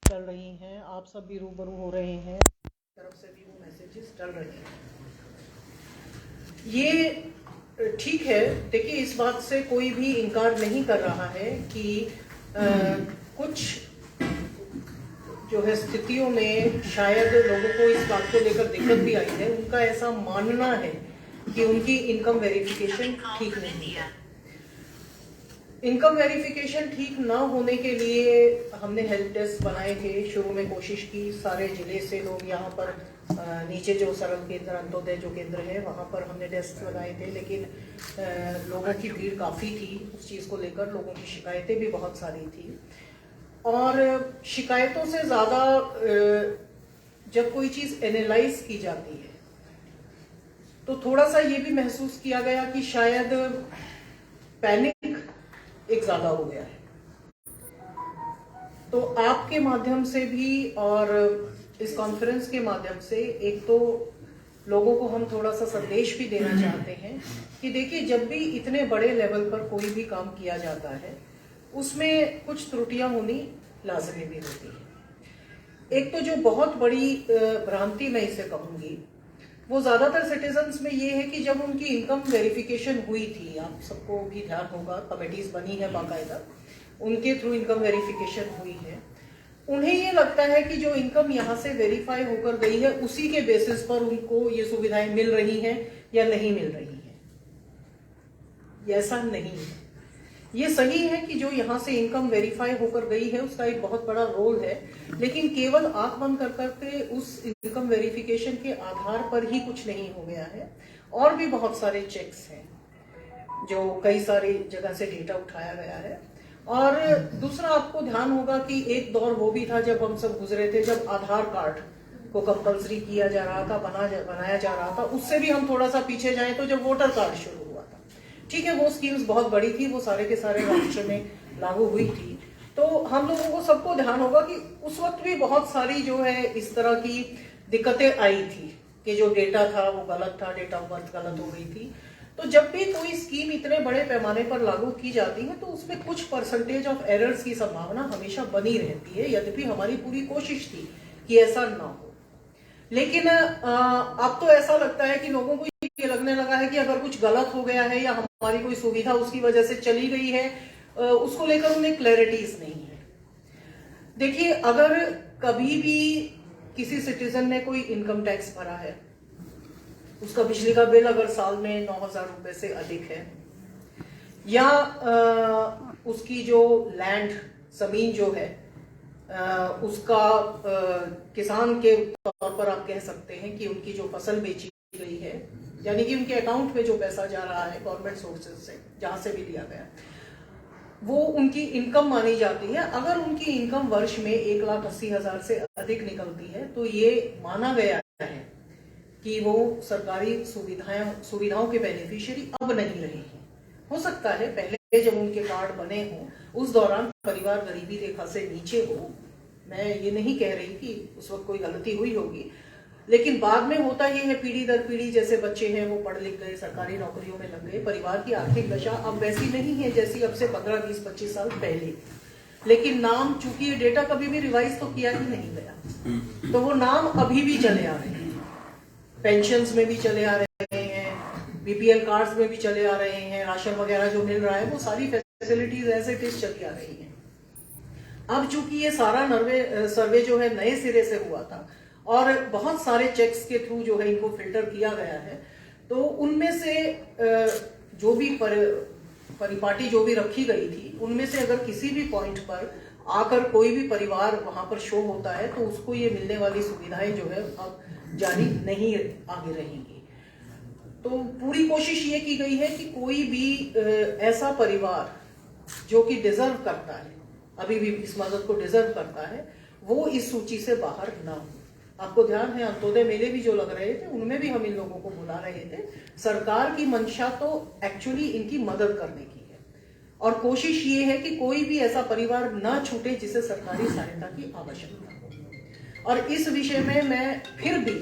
चल रही हैं, आप सब भी रूबरू हो रहे हैं, तरफ से भी वो मैसेजेस चल रहे हैं। ये ठीक है, देखिए इस बात से कोई भी इनकार नहीं कर रहा है कि कुछ जो है स्थितियों में शायद लोगों को इस बात को लेकर दिक्कत भी आई है। उनका ऐसा मानना है कि उनकी इनकम वेरिफिकेशन ठीक नहीं है। इनकम वेरिफिकेशन ठीक ना होने के लिए हमने हेल्प डेस्क बनाए थे। शुरू में कोशिश की, सारे जिले से लोग यहाँ पर नीचे जो सरल केंद्र अंत्योदय जो केंद्र है वहाँ पर हमने डेस्क लगाए थे, लेकिन लोगों की भीड़ काफ़ी थी उस चीज़ को लेकर। लोगों की शिकायतें भी बहुत सारी थी और शिकायतों से ज़्यादा जब कोई चीज़ एनालाइज की जाती है तो थोड़ा सा ये भी महसूस किया गया कि शायद पैनिक एक ज्यादा हो गया है। तो आपके माध्यम से भी और इस कॉन्फ्रेंस के माध्यम से एक तो लोगों को हम थोड़ा सा संदेश भी देना चाहते हैं कि देखिए, जब भी इतने बड़े लेवल पर कोई भी काम किया जाता है उसमें कुछ त्रुटियां होनी लाजमी भी होती है। एक तो जो बहुत बड़ी भ्रांति मैं इसे कहूंगी वो ज्यादातर सिटीजन्स में ये है कि जब उनकी इनकम वेरिफिकेशन हुई थी, आप सबको भी ध्यान होगा, कमेटीज बनी है बाकायदा, उनके थ्रू इनकम वेरिफिकेशन हुई है, उन्हें ये लगता है कि जो इनकम यहाँ से वेरीफाई होकर गई है उसी के बेसिस पर उनको ये सुविधाएं मिल रही हैं या नहीं मिल रही हैं। ऐसा नहीं है। ये सही है कि जो यहाँ से इनकम वेरीफाई होकर गई है उसका एक बहुत बड़ा रोल है, लेकिन केवल आंख बंद कर करके उस इनकम वेरिफिकेशन के आधार पर ही कुछ नहीं हो गया है। और भी बहुत सारे चेक्स हैं जो कई सारी जगह से डेटा उठाया गया है। और दूसरा, आपको ध्यान होगा कि एक दौर वो भी था जब हम सब गुजरे थे, जब आधार कार्ड को कंपलसरी किया जा रहा था, बनाया जा रहा था। उससे भी हम थोड़ा सा पीछे जाएं तो जब वोटर कार्ड शुरू, ठीक है, वो स्कीम्स बहुत बड़ी थी, वो सारे के सारे राज्य में लागू हुई थी। तो हम लोगों को सबको ध्यान होगा कि उस वक्त भी बहुत सारी जो है इस तरह की दिक्कतें आई थी कि जो डेटा था वो गलत था, डेट ऑफ बर्थ गलत हो गई थी। तो जब भी कोई स्कीम इतने बड़े पैमाने पर लागू की जाती है तो उसमें कुछ परसेंटेज ऑफ एरर्स की संभावना हमेशा बनी रहती है, यद्यपि हमारी पूरी कोशिश थी कि ऐसा ना हो। लेकिन अब तो ऐसा लगता है कि लोगों को ये लगने लगा है कि अगर कुछ गलत हो गया है या हमारी कोई सुविधा उसकी वजह से चली गई है, उसको लेकर उन्हें क्लैरिटीज नहीं है। देखिए, अगर कभी भी किसी सिटीजन ने कोई इनकम टैक्स भरा है, उसका बिजली का बिल अगर साल में 9,000 रुपए से अधिक है, या उसकी जो लैंड जमीन जो है उसका किसान के तौर पर आप कह सकते हैं कि उनकी जो फसल बेची गई है, यानी कि उनके अकाउंट में जो पैसा जा रहा है गवर्नमेंट सोर्सेज से, जहां से भी लिया गया, वो उनकी इनकम मानी जाती है। अगर उनकी इनकम वर्ष में 1,80,000 से अधिक निकलती है तो ये माना गया है कि वो सरकारी सुविधाओं के बेनिफिशियरी अब नहीं रहे हैं। हो सकता है पहले जब उनके कार्ड बने हों उस दौरान परिवार गरीबी रेखा से नीचे हो, मैं ये नहीं कह रही कि उस वक्त कोई गलती हुई होगी, लेकिन बाद में होता ये है, पीढ़ी दर पीढ़ी जैसे बच्चे हैं वो पढ़ लिख गए, सरकारी नौकरियों में लग गए, परिवार की आर्थिक दशा अब वैसी नहीं है जैसी अब से 15, 20, 25 साल पहले। लेकिन नाम, चूंकि ये डेटा कभी भी रिवाइज तो किया ही नहीं गया, तो वो नाम अभी भी चले आ रहे हैं, पेंशन्स में भी चले आ रहे हैं, बीपीएल कार्ड्स में भी चले आ रहे हैं, राशन वगैरह जो मिल रहा है वो सारी फैसिलिटीज ऐसे टेस्ट चली आ रही हैं। अब चूंकि ये सारा सर्वे जो है नए सिरे से हुआ था और बहुत सारे चेक्स के थ्रू जो है इनको फिल्टर किया गया है, तो उनमें से जो भी परिपाटी जो भी रखी गई थी उनमें से अगर किसी भी पॉइंट पर आकर कोई भी परिवार वहां पर शो होता है तो उसको ये मिलने वाली सुविधाएं जो है अब जारी नहीं आगे रहेंगी। तो पूरी कोशिश ये की गई है कि कोई भी ऐसा परिवार जो कि डिजर्व करता है, अभी भी इस मदद को डिजर्व करता है, वो इस सूची से बाहर ना हो। आपको ध्यान है, अंत्योदय मेले भी जो लग रहे थे उनमें भी हम इन लोगों को बुला रहे थे। सरकार की मंशा तो एक्चुअली इनकी मदद करने की है और कोशिश ये है कि कोई भी ऐसा परिवार ना छूटे जिसे सरकारी सहायता की आवश्यकता हो। और इस विषय में मैं फिर भी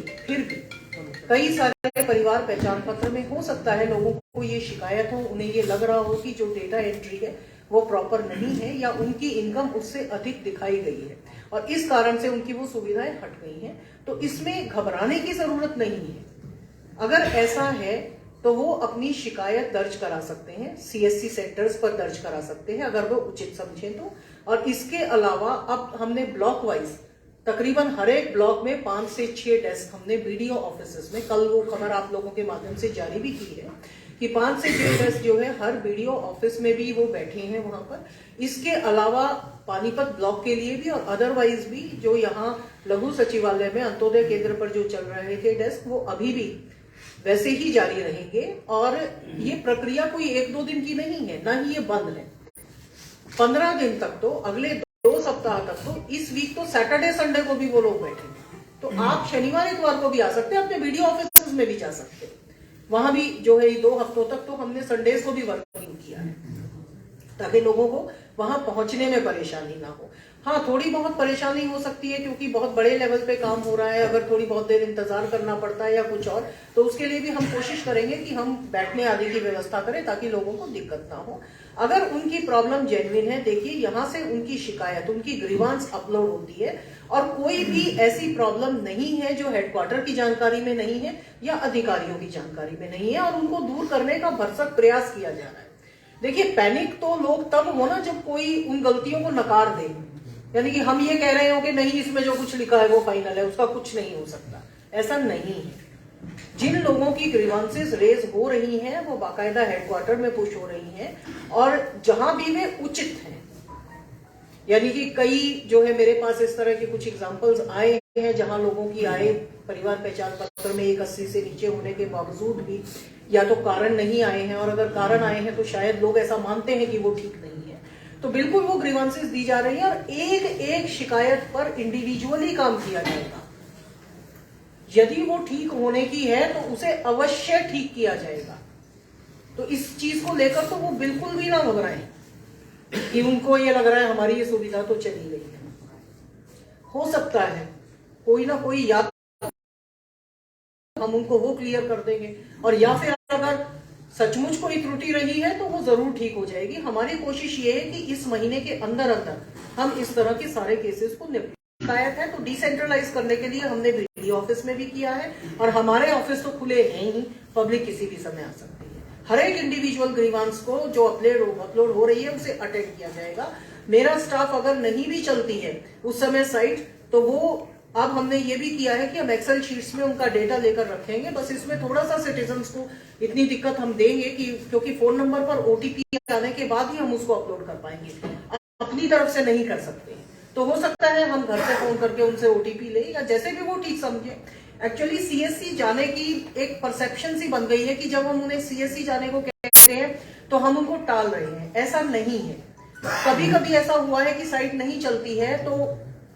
कई सारे परिवार पहचान पत्र में हो सकता है लोगों को ये शिकायत हो, उन्हें ये लग रहा हो कि जो डेटा एंट्री है वो प्रॉपर नहीं है या उनकी इनकम उससे अधिक दिखाई गई है, और इस कारण से उनकी वो सुविधाएं हट गई हैं। तो इसमें घबराने की जरूरत नहीं है। अगर ऐसा है तो वो अपनी शिकायत दर्ज करा सकते हैं, सीएससी सेंटर्स पर दर्ज करा सकते हैं अगर वो उचित समझे तो। और इसके अलावा अब हमने ब्लॉक वाइज तकरीबन हर एक ब्लॉक में 5 से 6 डेस्क हमने बीडीओ ऑफिसेस में, कल वो खबर आप लोगों के माध्यम से जारी भी की है कि 5 से 6 डेस्क जो है हर बीडीओ ऑफिस में भी वो बैठे हैं वहां पर। इसके अलावा पानीपत ब्लॉक के लिए भी और अदरवाइज भी जो यहाँ लघु सचिवालय में अंत्योदय केंद्र पर जो चल रहे थे डेस्क, वो अभी भी वैसे ही जारी रहेंगे। और ये प्रक्रिया कोई 1-2 दिन की नहीं है, ना ही ये बंद है। 15 दिन तक तो, अगले 2 सप्ताह तक तो, इस वीक तो सैटरडे संडे को भी वो लोग बैठेंगे। तो आप शनिवार इतवार को भी आ सकते हैं, अपने वीडियो ऑफिस में भी जा सकते हैं। वहां भी जो है 2 हफ्तों तक तो हमने संडेज को भी वर्किंग किया है ताकि लोगों को वहां पहुंचने में परेशानी ना हो। हाँ, थोड़ी बहुत परेशानी हो सकती है क्योंकि बहुत बड़े लेवल पे काम हो रहा है, अगर थोड़ी बहुत देर इंतजार करना पड़ता है या कुछ और, तो उसके लिए भी हम कोशिश करेंगे कि हम बैठने आदि की व्यवस्था करें ताकि लोगों को दिक्कत ना हो। अगर उनकी प्रॉब्लम जेन्युइन है, देखिए यहाँ से उनकी शिकायत, उनकी ग्रीवांस अपलोड होती है और कोई भी ऐसी प्रॉब्लम नहीं है जो हेडक्वार्टर की जानकारी में नहीं है या अधिकारियों की जानकारी में नहीं है और उनको दूर करने का भरसक प्रयास किया जा रहा है। देखिए, पैनिक तो लोग तब हो ना जब कोई उन गलतियों को नकार दे, यानी कि हम ये कह रहे हो कि नहीं इसमें जो कुछ लिखा है वो फाइनल है, उसका कुछ नहीं हो सकता। ऐसा नहीं है। जिन लोगों की ग्रीवांसेस रेज हो रही हैं वो बाकायदा हेडक्वार्टर में पुश हो रही हैं और जहां भी वे उचित हैं, यानी कि कई जो है मेरे पास इस तरह के कुछ एग्जांपल्स आए हैं जहां लोगों की आय परिवार पहचान पत्र में 180 से नीचे होने के बावजूद भी या तो कारण नहीं आए हैं, और अगर कारण आए हैं तो शायद लोग ऐसा मानते हैं कि वो ठीक नहीं है, तो बिल्कुल वो ग्रीवांसेस दी जा रही है और एक एक शिकायत पर इंडिविजुअली काम किया जाएगा। यदि वो ठीक होने की है तो उसे अवश्य ठीक किया जाएगा। तो इस चीज को लेकर तो वो बिल्कुल भी ना घबराएं कि उनको ये लग रहा है हमारी ये सुविधा तो चली गई है। हो सकता है कोई ना कोई, या हम उनको वो क्लियर कर देंगे और या फिर अगर सचमुच कोई त्रुटि रही है तो वो जरूर ठीक हो जाएगी। हमारी कोशिश ये है कि इस महीने के अंदर अंदर हम इस तरह के सारे केसेस को निपटाएं। शिकायत है तो डिसेंट्रलाइज करने के लिए हमने बीडीओ ऑफिस में भी किया है और हमारे ऑफिस तो खुले हैं ही, पब्लिक किसी भी समय आ सकती है। हर एक इंडिविजुअल ग्रीवांस को जो अपलोड हो रही है उसे अटेंड किया जाएगा। मेरा स्टाफ अगर नहीं भी चलती है उस समय साइट, तो वो अब हमने ये भी किया है कि हम एक्सेल शीट्स में उनका डेटा लेकर रखेंगे। बस इसमें थोड़ा सा सिटीजन्स को इतनी दिक्कत हम देंगे कि क्योंकि फोन नंबर पर ओटीपी आने के बाद ही हम उसको अपलोड कर पाएंगे, अपनी तरफ से नहीं कर सकते। तो हो सकता है हम घर से फोन करके उनसे ओटीपी ले या जैसे भी वो ठीक समझे। एक्चुअली सीएससी जाने की एक परसेप्शन सी बन गई है कि जब हम उन्हें सीएससी जाने को कहते हैं तो हम उनको टाल रहे हैं। ऐसा नहीं है। कभी कभी ऐसा हुआ है कि साइट नहीं चलती है तो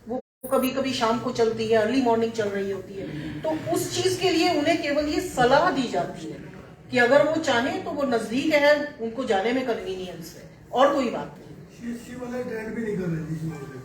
वो कभी कभी शाम को चलती है, अर्ली मॉर्निंग चल रही होती है, तो उस चीज के लिए उन्हें केवल ये सलाह दी जाती है कि अगर वो चाहें तो वो नजदीक है, उनको जाने में कन्वीनियंस है, और कोई बात नहीं। सीएससी वाले ट्रेंड भी नहीं कर रहे।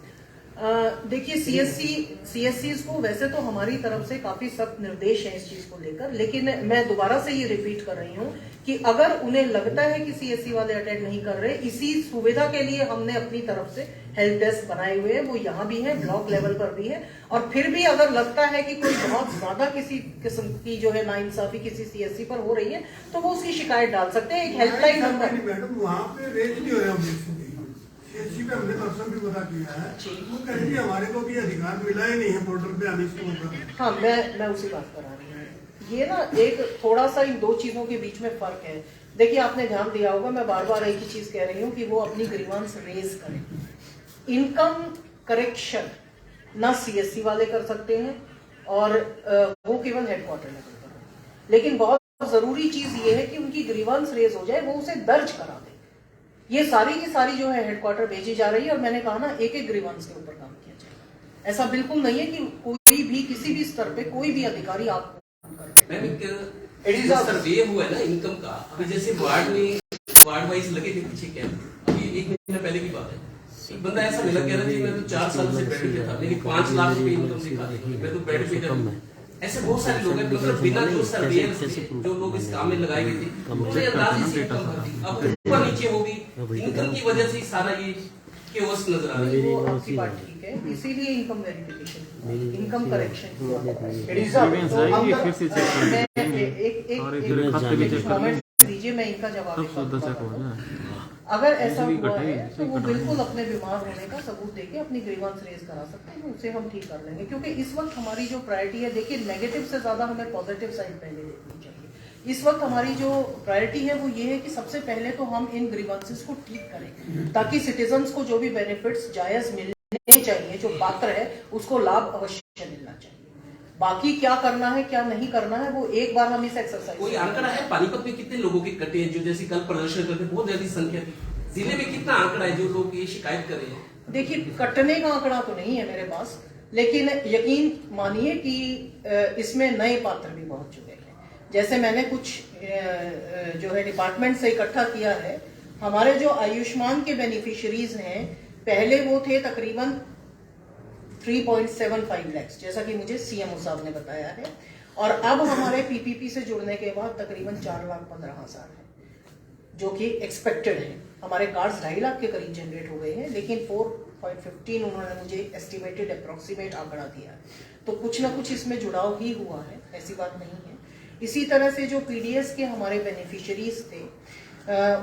देखिए, सीएससी को वैसे तो हमारी तरफ से काफी सख्त निर्देश है इस चीज को लेकर, लेकिन मैं दोबारा से ये रिपीट कर रही हूँ कि अगर उन्हें लगता है कि सीएससी वाले अटेंड नहीं कर रहे, इसी सुविधा के लिए हमने अपनी तरफ से हेल्प डेस्क बनाए हुए हैं, वो यहाँ भी है, ब्लॉक लेवल पर भी है। और फिर भी अगर लगता है कि कोई बहुत ज्यादा किसी किस्म की जो है नाइंसाफी किसी सीएससी पर हो रही है तो वो उसकी शिकायत डाल सकते हैं। एक हेल्पलाइन नंबर, मैडम वहाँ पे रेज नहीं हो रहा, सीएससी पे हमने पर्सन भी पता किया है, वो कह रही हमारे को भी अधिकार मिला ही नहीं है पोर्टल पे आने को। हाँ, मैं उसी बात पर आ रही हूँ। ये ना एक थोड़ा सा इन दो चीजों के बीच में फर्क है। देखिए, आपने ध्यान दिया होगा, मैं बार बार एक ही चीज कह रही हूँ कि वो अपनी ग्रीवांस रेज करें। इनकम करेक्शन ना सीएससी वाले कर सकते हैं और वो केवल हेडक्वार्टर लेवल पर है, लेकिन बहुत जरूरी चीज ये है कि उनकी ग्रीवांस रेज हो जाए, वो उसे दर्ज करा दे। ये सारी की सारी जो है हेडक्वार्टर भेजी जा रही है और मैंने कहा ना, एक एक ग्रीवांस के ऊपर काम किया जाए। ऐसा बिल्कुल नहीं है कि कोई भी किसी भी स्तर पे कोई भी अधिकारी आपको सर्वे हुआ है ना इनकम का, अभी जैसे वार्ड वाइज लगे थे पीछे कैंप, अभी 1 महीना पहले की बात है, एक बंदा ऐसा मिला कह रहा था मैं तो 4 साल से बेड पे था, लेकिन 5 लाख रुपए इनकम दिखा रही, मैं तो बेड पे था। ऐसे बहुत सारे लोग हैं, मतलब बिना जो सर्वेयर जो लोग इस काम में लगाए गए थे उन्होंने अंदाजे से इनकम कर दी, अब ऊपर नीचे होगी, इनकम की वजह से सारा ये केओस नजर आ रहा है। ठीक है, इसीलिए इनकम वेरिफिकेशन, इनकम करेक्शन हुआ। एक मोमेंट दीजिए, मैं इनका जवाब। अगर ऐसा हुआ है तो वो बिल्कुल अपने बीमार होने का सबूत देके अपनी ग्रीवेंस रेज करा सकते हैं, उसे हम ठीक कर लेंगे। क्योंकि इस वक्त हमारी जो प्रायोरिटी है, देखिए नेगेटिव से ज्यादा हमें पॉजिटिव साइड पहले देखनी चाहिए। इस वक्त हमारी जो प्रायोरिटी है वो ये है कि सबसे पहले तो हम इन ग्रीवेंसेस को ठीक करें, ताकि सिटीजन्स को जो भी बेनिफिट्स जायज मिलने चाहिए, जो पात्र है उसको लाभ अवश्य मिलना चाहिए। बाकी क्या करना है क्या नहीं करना है वो एक बार हम इस एक्सरसाइज। कोई आंकड़ा है पानीपत में कितने लोगों के कटे हैं, जो जैसे कल प्रदर्शन करते बहुत ज्यादा संख्या थी, जिले में कितना आंकड़ा है जो लोग ये शिकायत कर रहे हैं? देखिए, कटने का आंकड़ा तो नहीं है मेरे पास, लेकिन यकीन मानिए कि इसमें नए पात्र भी बहुत जुड़े हैं। जैसे मैंने कुछ जो है डिपार्टमेंट से इकट्ठा किया है, हमारे जो आयुष्मान के बेनिफिशियरीज हैं, पहले वो थे तकरीबन 3.75 लाख, जैसा कि मुझे सीएमओ साहब ने बताया है, और अब हमारे पीपीपी से जुड़ने के बाद तकरीबन 4,15,000 है, जो कि एक्सपेक्टेड है। हमारे कार्ड्स 2.5 लाख के करीब जनरेट हो गए हैं, लेकिन 4.15 उन्होंने मुझे एस्टिमेटेड अप्रोक्सीमेट आंकड़ा दिया है, तो कुछ ना कुछ इसमें जुड़ाव ही हुआ है, ऐसी बात नहीं है। इसी तरह से जो पीडीएस के हमारे बेनिफिशियरीज थे,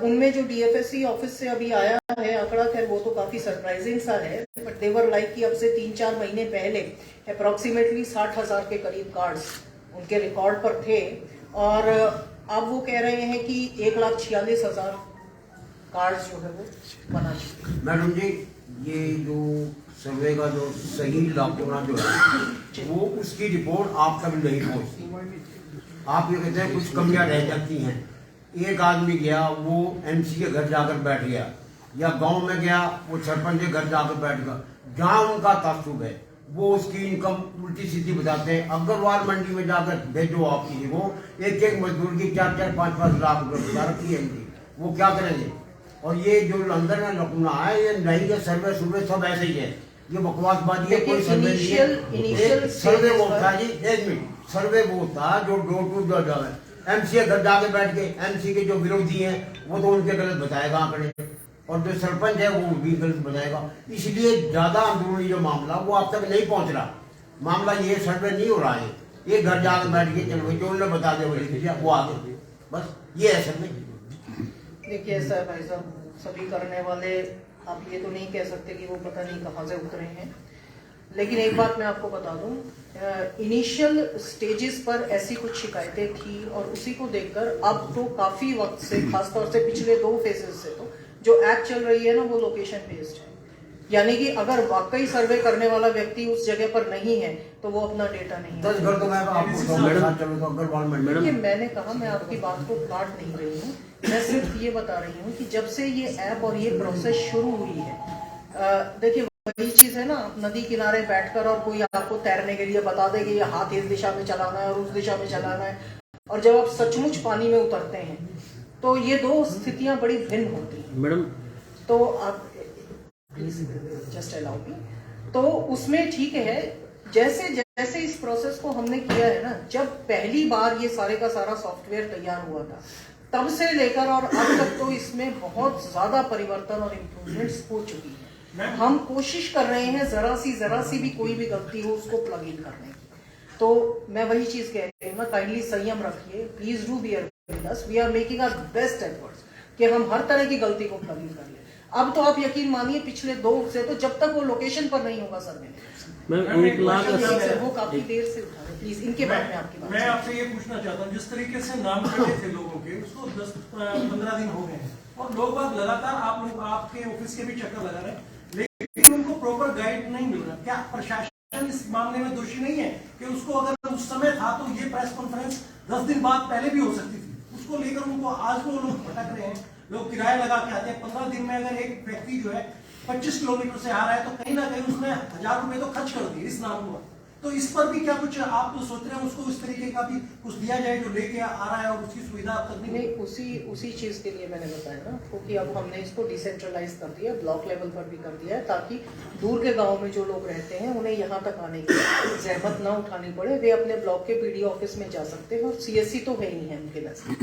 उनमें जो डीएफएससी ऑफिस से अभी आया है आंकड़ा, खैर वो तो काफी सरप्राइजिंग सा है, बट देवर लाइक कि अब से 3-4 महीने पहले अप्रोक्सीमेटली 60,000 के करीब कार्ड्स उनके रिकॉर्ड पर थे, और अब वो कह रहे हैं कि 1,46,000 कार्ड्स जो है वो बना चुके हैं। मैडम जी, ये जो सर्वे का जो सही लापता जो है वो उसकी रिपोर्ट आप तक नहीं पहुंचती। आप ये कहते हैं कुछ कमियां रह जाती हैं। एक आदमी गया, वो एमसी के घर जाकर बैठ गया, या गांव में गया, वो सरपंच के घर जाकर बैठ गया, जहां उनका तासुब है वो उसकी इनकम उल्टी सीधी बताते हैं। अग्रवाल मंडी में जाकर भेजो आप किसी को, एक मजदूर की 4-4, 5-5 लाख रुपए बता रखी है, वो क्या करेंगे? और ये जो लंदन में लखनऊ है, ये नहीं के सर्वे सुबह सब ऐसे ही है, ये बकवासबाजी है। कोई सर्वे नहीं है। सर्वे वो होता है जी, 1 मिनट, सर्वे वो होता है जो डोर टू डोर जाए। एमसी के घर जाके बैठ के एमसी के जो विरोधी हैं वो तो उनके गलत बताएगा आंकड़े, और जो सरपंच है वो भी गलत बताएगा। इसलिए ज्यादा अंदरूनी जो मामला वो आप तक नहीं पहुंच रहा। मामला ये सर्वे नहीं हो रहा है, ये घर जाकर बैठ के चलो जो उन्होंने बता दे वो आगे, बस ये है सर्वे। देखिए ऐसा है भाई साहब, सभी करने वाले आप ये तो नहीं कह सकते कि वो पता नहीं कहाँ से उतरे हैं, लेकिन एक बात मैं आपको बता दूं, इनिशियल स्टेजेस पर ऐसी कुछ शिकायतें थी, और उसी को देखकर अब तो काफी वक्त से, खासतौर से पिछले 2 फेजेस से तो जो ऐप चल रही है ना वो लोकेशन बेस्ड है। यानी कि अगर वाकई सर्वे करने वाला व्यक्ति उस जगह पर नहीं है तो वो अपना डेटा नहीं। 10 घर तो मैं देखिए, मैंने कहा मैं आपकी बात को काट नहीं रही हूँ, मैं सिर्फ ये बता रही हूँ कि जब से ये ऐप और ये प्रोसेस शुरू हुई है, देखिए वही चीज है ना, नदी किनारे बैठकर और कोई आपको तैरने के लिए बता दे कि ये हाथ इस दिशा में चलाना है और उस दिशा में चलाना है, और जब आप सचमुच पानी में उतरते हैं तो ये 2 स्थितियां बड़ी भिन्न होती हैं। मैडम, तो आप प्लीज जस्ट अलाउ मी, तो उसमें ठीक है, जैसे जैसे इस प्रोसेस को हमने किया है ना, जब पहली बार ये सारे का सारा सॉफ्टवेयर तैयार हुआ था, तब से लेकर और अब तक तो इसमें बहुत ज्यादा परिवर्तन और इम्प्रूवमेंट्स हो चुकी है। हम कोशिश कर रहे हैं जरा सी भी कोई भी गलती हो उसको प्लग इन करने की। तो मैं वही चीज कह रही हूँ ना, काइंडली संयम रखिए, please do bear with us, we are making our best efforts कि हम हर तरह की गलती को प्लग इन कर लें। अब तो आप यकीन मानिए पिछले 2 से तो जब तक वो लोकेशन पर नहीं होगा सर्वे, वो काफी देर से उठा रहे, प्लीज इनके बारे में आपकी बात। मैं आपसे ये पूछना चाहता हूँ, जिस तरीके से नाम कटे थे लोगों के, उसको 10-15 दिन हो गए हैं, और लोग बात लगातार आप लोग आपके ऑफिस के भी चक्कर लगा रहे हैं, लेकिन उनको प्रॉपर गाइड नहीं मिल रहा। क्या प्रशासन इस मामले में दोषी नहीं है कि उसको अगर उस समय था तो ये प्रेस कॉन्फ्रेंस 10 दिन बाद पहले भी हो सकती थी? उसको लेकर उनको आज वो लोग भटक रहे हैं, लोग किराया लगा के आते हैं। 15 दिन में अगर एक व्यक्ति जो है 25 किलोमीटर से आ रहा है तो कहीं ना कहीं उसने 1000 रुपए तो खर्च कर दिए इस नाम पर। तो इस पर भी क्या कुछ आप तो सोच रहे हैं उसको इस तरीके का भी कुछ दिया जाए जो लेके आ रहा है और उसकी सुविधा अब तक नहीं, उसी चीज के लिए मैंने बताया ना आपको कि अब हमने इसको डिसेंट्रलाइज कर दिया, ब्लॉक लेवल पर भी कर दिया है, ताकि दूर के गांव में जो लोग रहते हैं उन्हें यहाँ तक आने की जहमत ना उठानी पड़े, वे अपने ब्लॉक के पीडी ऑफिस में जा सकते हैं, और सीएससी तो है ही है उनके नजदीक।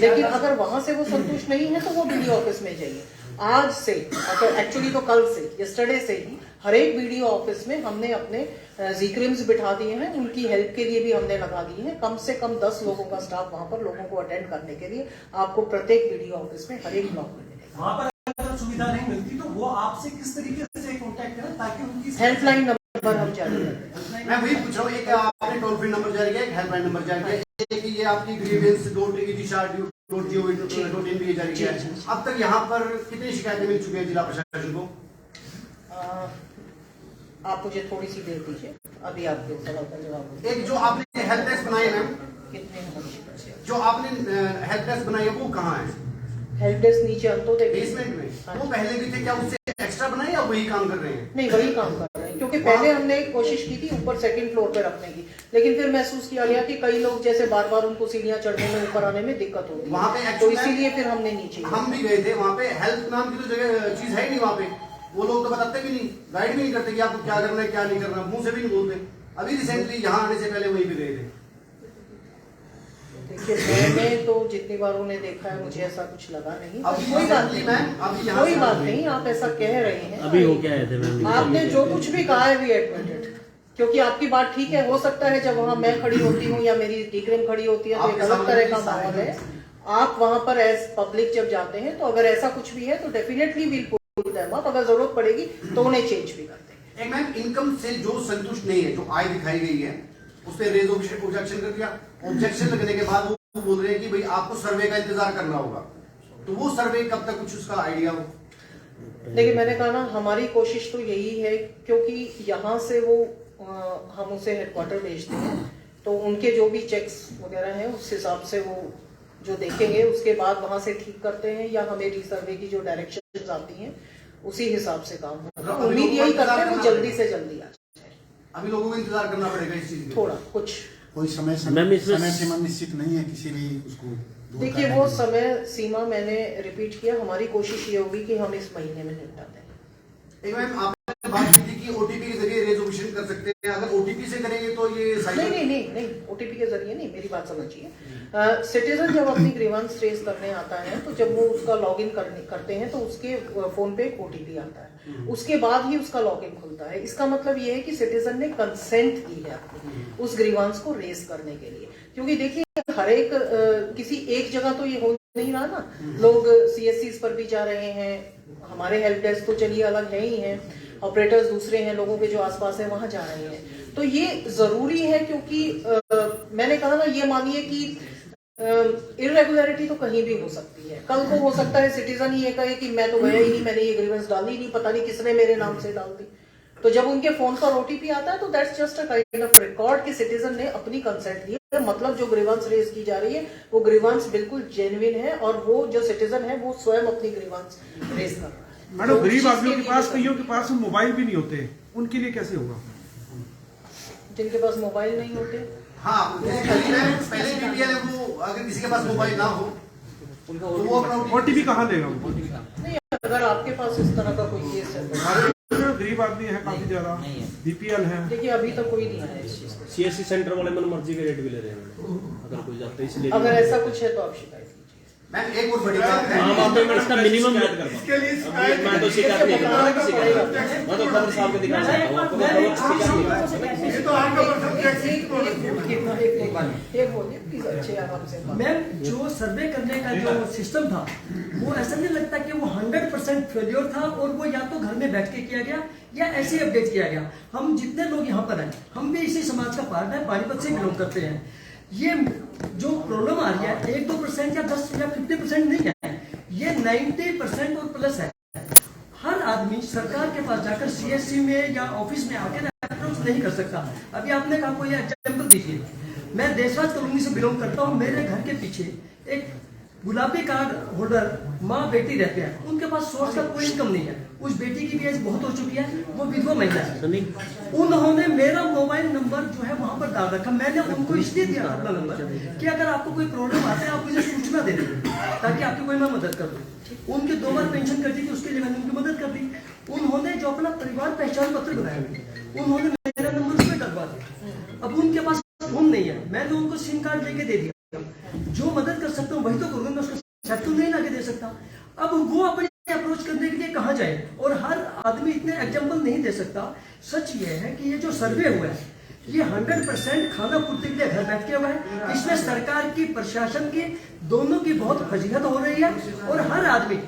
लेकिन अगर वहां से वो संतुष्ट नहीं है तो वो पीडी ऑफिस में जाइए। आज से, एक्चुअली तो कल से, यस्टरडे से ही हर एक वीडियो ऑफिस में हमने अपने जीक्रिम्स बिठा दिए हैं, उनकी हेल्प के लिए भी हमने लगा दिए हैं। कम से कम 10 लोगों का स्टाफ वहां पर लोगों को अटेंड करने के लिए आपको प्रत्येक वीडियो ऑफिस में हर एक ब्लॉक में मिलेगा। वहाँ पर अगर सुविधा नहीं मिलती तो वो आपसे किस तरीके से कॉन्टेक्ट करें ताकि उनकी हेल्पलाइन नंबर हम जारी करते हैं। मैं वही पूछ रहा हूँ, एक आपने टोल फ्री नंबर जारी किया, एक हेल्पलाइन नंबर जारी किया, एक ये आपकी ग्रीवेंस .gov.in भी जारी किया है। अब तक यहाँ पर कितनी शिकायतें मिल चुकी हैं जिला प्रशासन को? आप मुझे थोड़ी सी देर दीजिए, अभी आपके सवाल का जवाब। एक जो आपने हेल्प डेस्क बनाई है मैम, कितने हैं? जो आपने हेल्प डेस्क बनाई है वो कहाँ है? हेल्प डेस्क नीचे अंत्योदय बेसमेंट में? वो पहले भी थे क्या, उससे एक्स्ट्रा बनाए या वही काम कर रहे हैं? नहीं, वही काम कर रहे हैं, क्योंकि पहले हमने कोशिश की थी ऊपर सेकंड फ्लोर पे रखने की, लेकिन फिर महसूस किया गया कि कई लोग जैसे बार बार उनको सीढ़ियां चढ़ने में, ऊपर आने में दिक्कत होती है, वहाँ पे तो actually इसीलिए फिर हमने नीचे हम भी गए थे वहाँ पे, हेल्प नाम की तो जगह चीज है ही नहीं वहाँ पे। वो लोग तो बताते भी नहीं, गाइड भी नहीं करते कि आपको क्या करना है क्या नहीं करना, मुंह से भी नहीं बोलते। अभी रिसेंटली यहाँ आने से पहले वहीं पे गए थे। देखिए, मैंने तो जितनी बार उन्हें देखा है मुझे ऐसा कुछ लगा नहीं। अभी कोई बात नहीं मैम, अभी यहाँ कोई से बात नहीं, आप ऐसा कह रहे हैं। अभी हो क्या थे मैम? आपने जो कुछ भी कहा है वी एडमिटेड, क्योंकि आपकी बात ठीक है। हो सकता है जब वहां मैं खड़ी होती हूँ या मेरी टीकरेम खड़ी होती है तो एक अलग तरह का माहौल है। आप वहां पर एज पब्लिक जब जाते हैं तो अगर ऐसा कुछ भी है तो definitely will put them up, अगर जरूरत पड़ेगी तो उन्हें चेंज भी करते हैं। एक मैम, इनकम से जो संतुष्ट नहीं है, जो आय दिखाई गई है, उस पर रेज ऑब्जेक्शन कर दिया। ऑब्जेक्शन लगने के बाद वो बोल रहे हैं कि भाई आपको सर्वे का इंतजार करना होगा। तो वो सर्वे कब तक, कुछ उसका आइडिया हो? देखिए, मैंने कहा ना, हमारी कोशिश तो यही है, क्योंकि यहाँ से वो हम उसे हेडक्वार्टर भेजते हैं, तो उनके जो भी चेक्स वगैरह हैं उस हिसाब से वो जो देखेंगे उसके बाद वहां से ठीक करते हैं, या हमें रीसर्वे की जो डायरेक्शंस आती हैं उसी हिसाब से काम होगा। उम्मीद यही करते हैं वो जल्दी से जल्दी आ जाए। अभी लोगों को इंतजार करना पड़ेगा इस चीज थोड़ा कुछ। कोई समय सीमा निश्चित नहीं है किसी भी उसको दूर देखिए, करने वो की? समय सीमा मैंने रिपीट किया, हमारी कोशिश ये होगी कि हम इस महीने में निपटा दें। एक मैम, आपने बात की थी कि ओटीपी के जरिए रेजोल्यूशन कर सकते हैं। अगर ओटीपी से करेंगे तो ये नहीं, ओटीपी के जरिए नहीं, मेरी बात समझिए। सिटीजन जब अपनी ग्रीवांस रेज करने आता है तो जब वो उसका लॉगिन करते हैं तो उसके फोन पे एक ओटीपी आता है, उसके बाद ही उसका लॉगिन खुलता है। इसका मतलब ये है कि सिटीजन ने कंसेंट दी है उस ग्रीवांस को रेज करने के लिए। क्योंकि देखिए, हर एक किसी एक जगह तो ये हो नहीं रहा ना, लोग सीएससीज पर भी जा रहे हैं, हमारे हेल्प डेस्क तो चलिए अलग है ही हैं, ऑपरेटर्स दूसरे हैं, लोगों के जो आसपास है वहां जा रहे हैं। तो ये जरूरी है, क्योंकि मैंने कहा ना, ये मानिए कि इरेगुलरिटी तो कहीं भी हो सकती है। कल को हो सकता है सिटीजन ही ये कहे कि मैं तो गया ही नहीं, मैंने ये ग्रीवेंस डाली नहीं, पता नहीं किसने मेरे नाम से डाल दी। तो जब उनके फोन पर ओटीपी आता है तो that's just a kind of record कि सिटीजन ने अपनी कंसेंट दी है। मतलब जो ग्रीवांस रेज की जा रही है वो ग्रीवांस बिल्कुल जेन्युइन है, और वो जो सिटीजन है वो स्वयं अपनी ग्रीवांस रेज कर रहा है। मैडम, तो गरीब उस आदमियों चीज़ के पास, लिए कईयों के पास मोबाइल भी नहीं होते, उनके लिए कैसे होगा? जिनके पास मोबाइल नहीं होते, हाँ, पहले बीपीएल है, वो अगर किसी के पास मोबाइल ना हो तो वो अपना ओटीपी कहाँ देगा वो? नहीं, अगर आपके पास इस तरह का कोई केस है हमारे गरीब आदमी है काफी ज्यादा, बीपीएल है। देखिए, अभी तक कोई नहीं आया इस चीज को। सीएससी सेंटर वाले मन मर्जी के रेट भी ले रहे हैं अगर कोई जाता है, इसलिए अगर ऐसा कुछ है तो आप शिकायत कीजिए। मैम, एक और बड़ी बात है, हाँ, बात तो मैं इसका मिनिमम इसके लिए शिकायत मैं तो शिकायत नहीं करता किसी का, मैं तो खबर साहब को दिखा सकता हूँ, आपको मैं खबर शिकायत नहीं कर सकता। ये तो आपका पर्सनल एक बोलिए प्लीज, अच्छे आराम से। मैम, जो सर्वे करने का जो सिस्टम था वो ऐसा नहीं लगता कि वो 100% फेल्योर था, और वो या तो घर में बैठ के किया गया या ऐसे अपडेट किया गया। हम जितने लोग यहाँ पर हैं, हम भी इसी समाज का पार्ट है, पानीपत से बिलोंग करते हैं। ये जो प्रॉब्लम आ रही है 1-2% या 10 या 50% नहीं है, ये 90% और प्लस है। हर आदमी सरकार के पास जाकर सीएससी में या ऑफिस में आकर अप्रोच नहीं कर सकता। अभी आपने कहा कोई एग्जाम्पल दीजिए, मैं देशराज कॉलोनी से बिलोंग करता हूँ, मेरे घर के पीछे एक गुलाबी कार्ड होल्डर माँ बेटी रहते हैं, उनके पास सोर्स का कोई इनकम नहीं है, उस बेटी की भी एज बहुत हो चुकी है, वो विधवा महिला है। उन्होंने मेरा मोबाइल नंबर जो है वहां पर डाल रखा, मैंने उनको इसलिए दिया अपना नंबर कि अगर आपको कोई प्रॉब्लम आता है आप मुझे सूचना दे दें ताकि आपकी कोई मैं मदद कर दूं। उनके 2 बार पेंशन कर दी थी, उसके लिए मैंने उनकी मदद कर दी। उन्होंने जो अपना परिवार पहचान पत्र बनाया, उन्होंने मेरा नंबर उसमें डलवा दिया। अब उनके पास फोन नहीं है, मैंने उनको सिम कार्ड लेके दे दिया। जो मदद कर सकता हूँ वही तो करूंगा, मैं उसको सेट तो नहीं लाके दे सकता। अब वो अपने अप्रोच करने के लिए कहाँ जाए। और हर आदमी इतने एग्जाम्पल नहीं दे सकता। सच ये है कि ये जो सर्वे हुआ है ये 100% खाना पूर्ति के लिए घर बैठ के हुआ है। इसमें सरकार की, प्रशासन की, दोनों की बहुत फजीहत हो रही है। और हर आदमी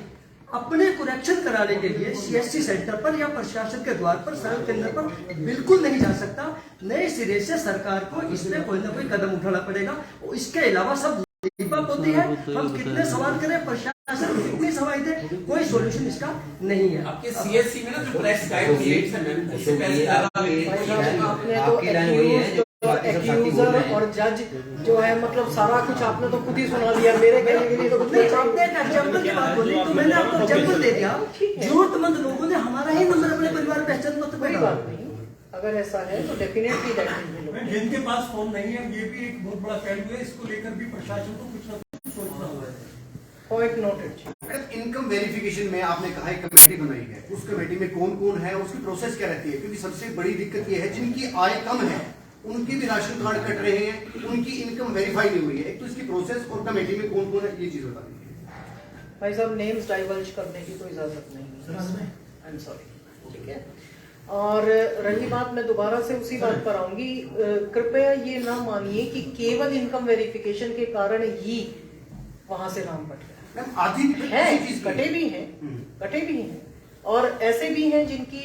अपने करेक्शन कराने के लिए CSC सेंटर पर या प्रशासन के द्वार पर, सड़क केंद्र पर बिल्कुल नहीं जा सकता। नए सिरे से सरकार को इसमें कोई ना कोई कदम उठाना पड़ेगा। और इसके अलावा सब दीपक होती है, हम कितने सवाल करें, प्रशासन कितनी सवाल दे, कोई सॉल्यूशन इसका नहीं है। आपके CSC में ना जो प्रेस गाइड है मैम, उससे पहले आपने तो एक्यूजर और जज जो है, मतलब सारा कुछ आपने तो खुद ही सुना दिया। मेरे कहने के लिए तो कुछ नहीं। आपने एक एग्जाम्पल की बात बोली तो मैंने आपको एग्जाम्पल दे दिया। जरूरतमंद लोगों ने हमारा ही नंबर अपने परिवार पहचान पत्र कोई बात नहीं, अगर ऐसा है तो डेफिनेटली दैट विल बी। जिनके पास फोन नहीं है ये भी एक बहुत बड़ा पहलू है। इसको लेकर भी प्रशासन को कुछ ना कुछ सोचना होगा। Point noted. इनकम वेरिफिकेशन में आपने कहा एक कमेटी बनाई है, उस कमेटी में कौन कौन है, उसकी प्रोसेस क्या रहती है? क्योंकि सबसे बड़ी दिक्कत यह है जिनकी आय कम है उनके भी राशन कार्ड कट रहे हैं, उनकी इनकम वेरीफाई नहीं हुई है। एक तो इसकी प्रोसेस और कमेटी में कौन कौन है, ये चीज बता दीजिए। भाई साहब, नेम्स डाइवर्ज करने की कोई इजाजत नहीं है। आई एम सॉरी, ठीक है। और रही बात, मैं दोबारा से उसी बात पर आऊंगी। कृपया ये ना मानिए कि केवल इनकम वेरिफिकेशन के कारण ही वहां से नाम कट गया। आधी है, कटे भी हैं, कटे भी हैं, और ऐसे भी हैं जिनकी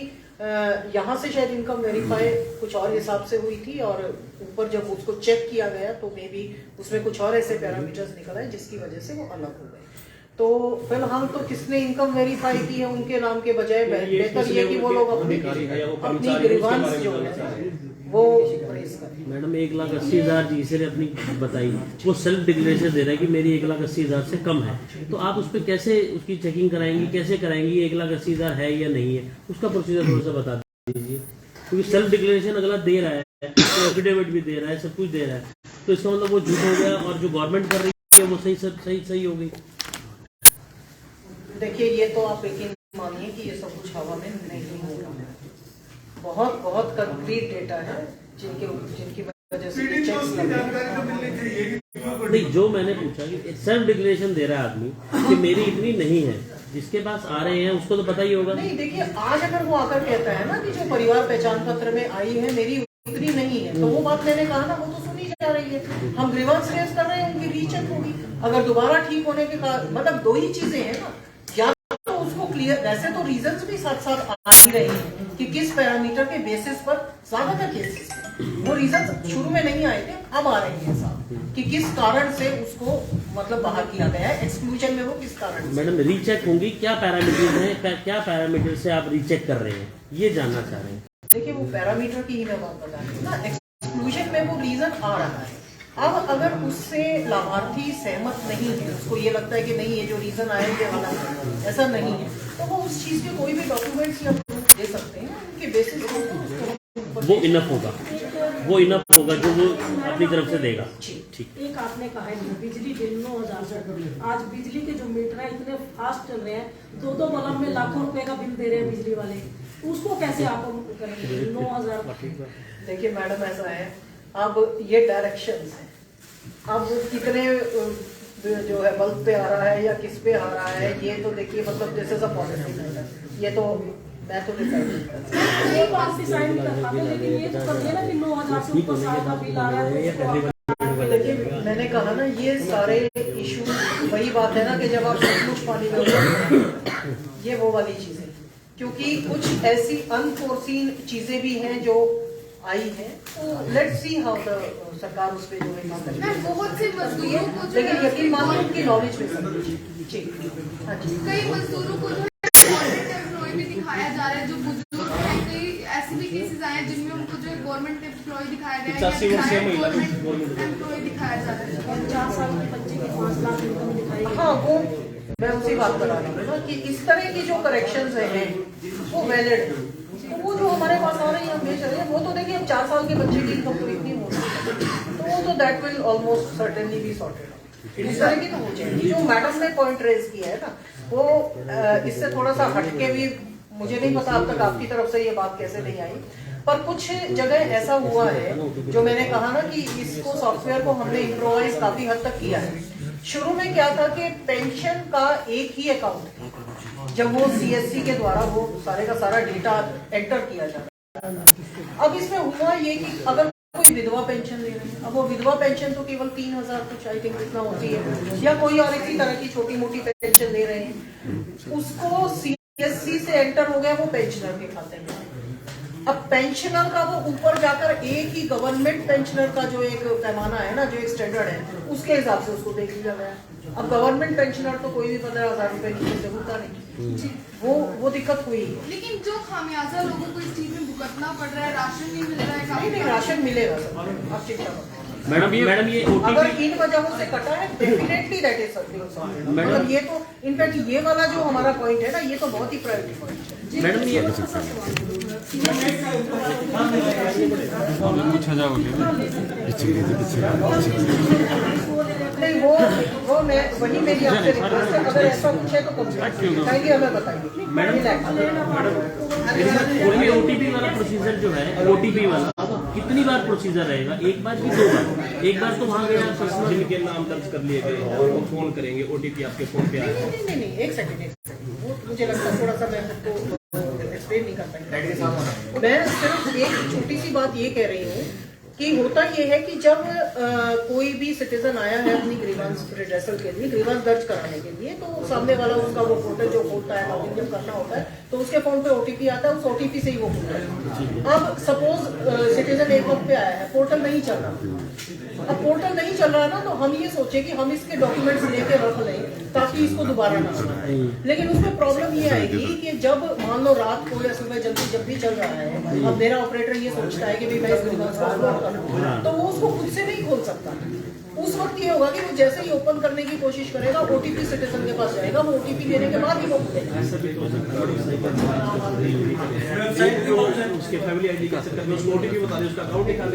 यहाँ से शायद इनकम वेरीफाई कुछ और हिसाब से हुई थी, और ऊपर जब उसको चेक किया गया तो मे बी उसमें कुछ और ऐसे पैरामीटर्स निकल आए जिसकी वजह से वो अलग हो गए। तो फिलहाल तो किसने इनकम वेरीफाई की है उनके नाम के बजाय बेहतर ये कि वो लोग अपनी ग्रीवांस जो है वो रेज करें। मैडम 1,80,000 जी ने अपनी बताई, वो सेल्फ डिक्लेरेशन दे रहा है कि मेरी 1,80,000 से कम है, तो आप उस पर कैसे उसकी चेकिंग कराएंगी, कैसे कराएंगी 1,80,000 है या नहीं है? उसका प्रोसीजर थोड़ा सा बता दीजिए। क्योंकि सेल्फ डिक्लेरेशन अगला दे रहा है, तो एफिडेविट भी दे रहा है, सब कुछ दे रहा है, तो इसका मतलब वो झूठ हो गया, और जो गवर्नमेंट कर रही है वो सही हो गई। देखिए, ये तो आप यकीन मानिए कि ये सब कुछ हवा में नहीं हो रहा है। बहुत बहुत कंक्रीट डेटा है जिनकी वजह से चेक्स लगे। नहीं, जो मैंने पूछा कि सेल्फ डिक्लेरेशन दे रहा है आदमी कि मेरी इतनी नहीं है, जिसके पास आ रहे हैं उसको तो पता ही होगा। नहीं, देखिए, आज अगर वो आकर कहता है ना कि जो परिवार पहचान पत्र में आई है मेरी इतनी नहीं है, तो वो बात मैंने कहा ना, वो तो सुनी जा रही है। हम ग्रीवांस रेज कर रहे हैं, उनकी रीचेक होगी। अगर दोबारा ठीक होने के मतलब दो ही चीजें हैं ना, या तो उसको क्लियर, वैसे तो रीजंस भी साथ साथ आ ही रही हैं कि किस पैरामीटर के बेसिस पर, ज्यादातर केसेस वो रीजंस शुरू में नहीं आए थे, अब आ रही है साहब कि किस कारण से उसको मतलब बाहर किया गया है एक्सक्लूजन में, वो किस कारण से। मैडम, रीचेक होंगी, क्या पैरामीटर है, क्या पैरामीटर से आप रीचेक कर रहे हैं, ये जानना चाह रहे हैं। देखिए, वो पैरामीटर की ही मैं बात बता रही हूँ ना, एक्सक्लूजन में वो रीजन आ रहा है। अब अगर उससे लाभार्थी सहमत नहीं है, उसको ये लगता है कि नहीं ये जो रीजन आया ये वाला ऐसा नहीं है, तो वो उस चीज के कोई भी डॉक्यूमेंट्स या प्रूफ दे सकते हैं, उनके बेसिस पर वो इनफ होगा, वो इनफ होगा जो वो अपनी तरफ से देगा। ठीक। एक आपने कहा है बिजली बिल 9,000, आज बिजली के जो मीटर है इतने फास्ट चल रहे हैं, 2-2 बल्ब में लाखों रुपए का बिल दे रहे हैं बिजली वाले, उसको कैसे आप करेंगे 9,000? देखिए मैडम, ऐसा है, अब ये डायरेक्शंस हैं, अब कितने जो है बल्ब पे आ रहा है या किस पे आ रहा है, ये तो देखिए मतलब this is a policy matter, ये तो मैं तो डिसाइड नहीं कर सकता। ये बात डिसाइड नहीं कर पाते, लेकिन ये तो कर दिया ना कि 9,000 से ऊपर साल का बिल आ रहा है। देखिए, मैंने कहा ना, ये सारे इशू वही बात है ना कि जब आप सब कुछ पानी में, ये वो वाली चीजें, क्योंकि कुछ ऐसी अनफोर्सीन चीजें भी हैं जो आई है, तो लेट्स सी हाउ द सरकार उस पे जो है काम करेगी। बहुत से मजदूरों को जो लेकिन यकीन मानिए उनकी नॉलेज में सब ठीक। हाँ जी, कई मजदूरों को जो गवर्नमेंट एम्प्लॉय भी दिखाया जा रहा है, जो बुजुर्ग हैं, कई ऐसे भी केसेस आए हैं जिनमें उनको जो गवर्नमेंट एम्प्लॉय दिखाया गया है, गवर्नमेंट एम्प्लॉय दिखाया जा रहा है। 50 साल के बच्चे की 5 लाख इनकम दिखाई। हाँ, वो मैं उसी बात पर आ रही हूँ ना कि इस तरह की जो करेक्शंस हैं वो वैलिड है, तो वो जो हमारे पास आ रही है हम भेज रहे हैं, वो तो देखिए 4 साल के बच्चे की इनकम पूरी नहीं हो रही, तो वो तो that will almost certainly be sorted. इस तरह की तो हो जाएगी। जो मैडम ने पॉइंट रेज किया है ना, वो इससे थोड़ा सा हटके भी, मुझे नहीं पता अब तक आपकी तरफ से ये बात कैसे नहीं आई, पर कुछ जगह ऐसा हुआ है जो मैंने कहा ना कि इसको सॉफ्टवेयर को हमने इम्प्रोवाइज काफी हद तक किया है। शुरू में क्या था कि पेंशन का एक ही अकाउंट था, जब वो CSC के द्वारा वो सारे का सारा डेटा एंटर किया जाता है। अब इसमें हुआ ये कि अगर कोई विधवा पेंशन ले रहे हैं, अब वो विधवा पेंशन तो केवल 3,000 कुछ आई थिंक इतना होती है, या कोई और इसी तरह की छोटी मोटी पेंशन ले रहे हैं, उसको CSC से एंटर हो गया वो पेंशनर के खाते में। अब पेंशनर का वो ऊपर जाकर एक ही गवर्नमेंट पेंशनर का जो एक पैमाना है ना, जो एक स्टैंडर्ड है, उसके हिसाब से उसको देख लिया गया। अब गवर्नमेंट पेंशनर तो कोई भी 15,000 रुपए नीचे से होता नहीं, वो दिक्कत हुई। लेकिन जो खामियाजा लोगों को इस चीज में भुगतना पड़ रहा है, राशन नहीं मिल रहा है, नहीं राशन मिलेगा सर, आप चिंता मत। मैडम ये अगर इन वजहों से कटा है, डेफिनेटली दैट इज समथिंग। मतलब ये तो इनफैक्ट ये वाला जो हमारा पॉइंट है ना, ये तो बहुत ही प्रायोरिटी पॉइंट है। मैडम ये नहीं वो मैं वही मेरी आपसे रिक्वेस्ट है, अगर ऐसा कुछ है तो कहिए, हमें बताइए। मैडम OTP वाला प्रोसीजर जो है, OTP वाला कितनी बार प्रोसीजर रहेगा? एक बार कि 2 बार? एक बार तो वहाँ गया जिनके नाम दर्ज कर लिए गए और वो फोन करेंगे, OTP आपके फोन पे आएगा। नहीं एक सेकंड, वो मुझे लगता है थोड़ा सा मैं आपको एक्सप्लेन नहीं कर पाई। मैं सिर्फ एक छोटी सी बात ये कह रही हूँ कि होता ये है कि जब कोई भी सिटीजन आया है अपनी ग्रीवांस रिड्रेसल के लिए, ग्रीवांस दर्ज कराने के लिए, तो सामने वाला उसका वो पोर्टल जो खोलता है, लॉगिन जब करना होता है, तो उसके फोन पे OTP आता है, उस OTP से ही वो खुलता है। अब सपोज सिटीजन एक वक्त पे आया है, पोर्टल नहीं चल रहा, अब पोर्टल नहीं चल रहा ना, तो हम ये सोचे कि हम इसके डॉक्यूमेंट्स लेके रख लें ताकि इसको दोबारा ना आए। लेकिन उसमें प्रॉब्लम ये आएगी कि जब मान लो रात को या सुबह जल्दी जब भी चल रहा है, अब मेरा ऑपरेटर ये सोचता है कि भाई मैं इस ग्रीवांस को अपलोड करूँ, तो वो उसको खुद से नहीं खोल सकता। उस वक्त ये होगा कि वो जैसे ही ओपन करने की कोशिश करेगा, OTP सिटीजन के पास जाएगा, वो OTP देने के बाद ही वो खुलेगा। उसके फैमिली आईडी का चक्कर में उसको OTP बता दे, उसका अकाउंट निकाल।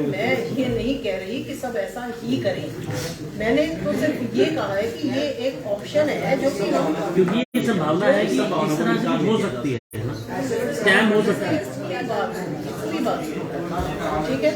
मैं ये नहीं कह रही कि सब ऐसा ही करें, मैंने तो सिर्फ ये कहा है कि ये एक ऑप्शन है जो कि हम, क्योंकि ये संभावना है कि इस तरह से हो सकती है, स्कैम हो सकता है। ठीक है,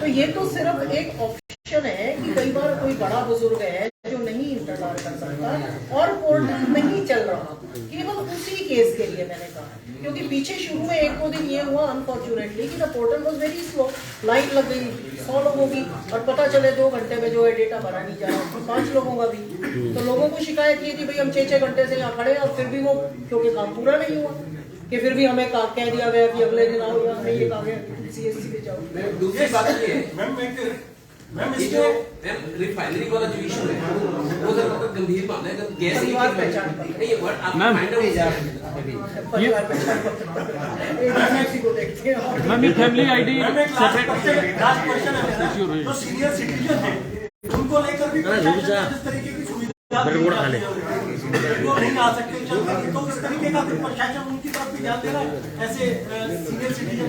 तो ये तो सिर्फ एक ऑप्शन है कि कई बार कोई बड़ा बुजुर्ग है जो नहीं इंतजार कर सकता और पोर्टल नहीं चल रहा, केवल उसी केस के लिए मैंने कहा, क्योंकि पीछे शुरू में 1-2 दिन ये हुआ अनफॉर्चुनेटली कि the portal was very slow, line लग गई 100 लोगों की, और पता चले 2 घंटे में जो है डेटा भरा नहीं जा रहा, 5 लोगों का भी। तो लोगों को शिकायत ये थी भाई हम 6-6 घंटे से यहाँ खड़े और फिर भी वो, क्योंकि काम पूरा नहीं हुआ, कि फिर भी हमें कह दिया गया कि अगले दिन आओ, या हमें ये कहा गया CSC पे जाओ। दूसरी बात ये है मैम, ये जो रिफाइनरी वाला जो इशू है वो जरा बहुत गंभीर मामला है। गैस परिवार पहचान नहीं, ये वर्ड आप फाइंड आउट परिवार पहचान को देखते हैं। मैम ये फैमिली आईडी जो सीनियर सिटीजन है उनको लेकर भी जिस तरीके की सुविधा वो नहीं आ सकते, तो इस तरीके का प्रशासन उनकी तरफ भी ध्यान दे रहा है ऐसे सीनियर सिटीजन,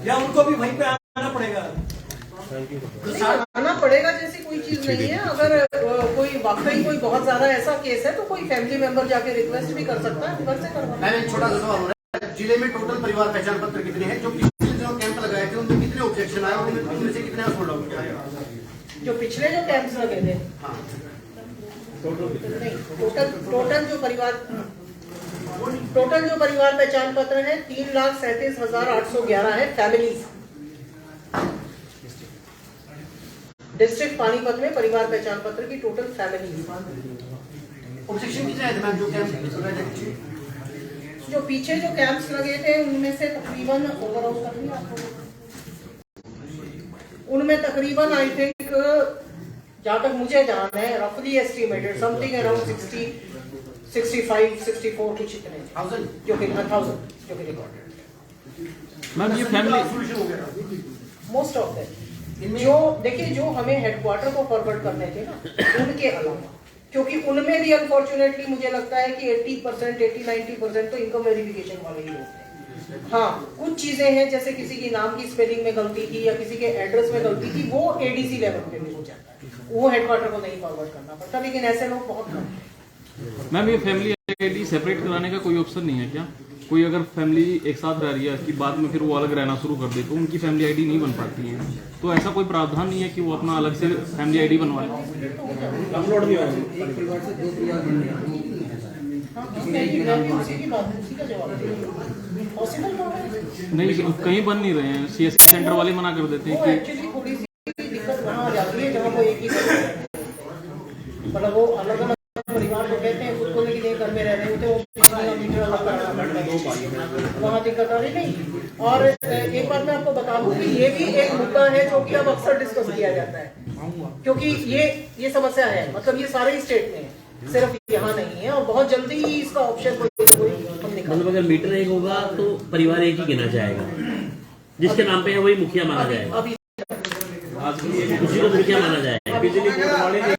या उनको भी वहीं पे आना पड़ेगा? आना पड़ेगा जैसी कोई चीज नहीं है। अगर कोई वाकई कोई बहुत ज्यादा ऐसा केस है तो कोई फैमिली मेंबर जाके रिक्वेस्ट भी कर सकता है, घर से करवा। मैंने छोटा सा सवाल हो रहा है, जिले में टोटल परिवार पहचान पत्र कितने हैं? जो पिछले दिनों कैंप लगाए थे उनमें कितने ऑब्जेक्शन आए, उनमें से कितने सोल्ड आउट किया? जो पिछले जो कैंप्स लगे थे, टोटल जो परिवार पहचान पत्र है 3,37,811 है फैमिलीज। डिस्ट्रिक्ट पानीपत में परिवार पहचान पत्र की टोटल फैमिलीज। ऑब्जेक्शन कितने आए थे मैम जो कैंप? जो पीछे जो कैंप्स लगे थे उनमें से तकरीबन ओवरऑल कर लिया आपको, उनमें तकरीबन आई थिंक जहां तक मुझे जान है रफली एस्टिमेटेड समथिंग अराउंड 60, 65, 64 कुछ इतने जो कि 1000 जो कि रिकॉर्डेड। मैम ये फैमिली मोस्ट ऑफ देम जो देखिए जो हमें हेडक्वार्टर को फॉरवर्ड करने थे ना, उनके अलावा, क्योंकि उनमें भी अनफॉर्चुनेटली मुझे लगता है कि 80%, 80-90% तो इनकम वेरिफिकेशन वाले ही होते हैं। हाँ, कुछ चीजें हैं जैसे किसी की नाम की स्पेलिंग में गलती थी या किसी के एड्रेस में गलती थी, वो ADC लेवल पे भी हो जाता है, वो हेडक्वार्टर को नहीं फॉरवर्ड करना पड़ता, लेकिन ऐसे लोग बहुत कम हैं। मैम ये फैमिली आईडी सेपरेट कराने का कोई ऑप्शन नहीं है क्या? कोई अगर फैमिली एक साथ रह रही है कि बाद में फिर वो अलग रहना शुरू कर दे तो उनकी फैमिली आईडी नहीं बन पाती है, तो ऐसा कोई प्रावधान नहीं है कि वो अपना अलग से फैमिली आईडी बनवाए? अपलोड नहीं होगा। नहीं, कहीं बन नहीं रहे हैं, CSC सेंटर वाले मना कर देते हैं कि एक्चुअली थोड़ी सी दिक्कत वहाँ आ जाती है जहाँ वो एक ही मतलब वो अलग अलग परिवार जो कहते हैं खुद को लेकिन एक घर में रह रहे होते हैं, वो बिजली का मीटर अलग कराना पड़ता है, वहाँ दिक्कत आ रही नहीं। और एक बात मैं आपको बता दूं कि ये भी एक मुद्दा है जो कि अब अक्सर डिस्कस किया जाता है, क्योंकि ये समस्या है, मतलब ये सारे ही स्टेट में है, सिर्फ यहाँ नहीं है, और बहुत जल्दी ही इसका ऑप्शन कोई हम निकाल। मतलब अगर मीटर एक होगा तो परिवार एक ही गिना जाएगा, जिसके नाम पे है वही मुखिया माना जाएगा, अभी उसी को मुखिया माना जाएगा। बिजली बोर्ड वाले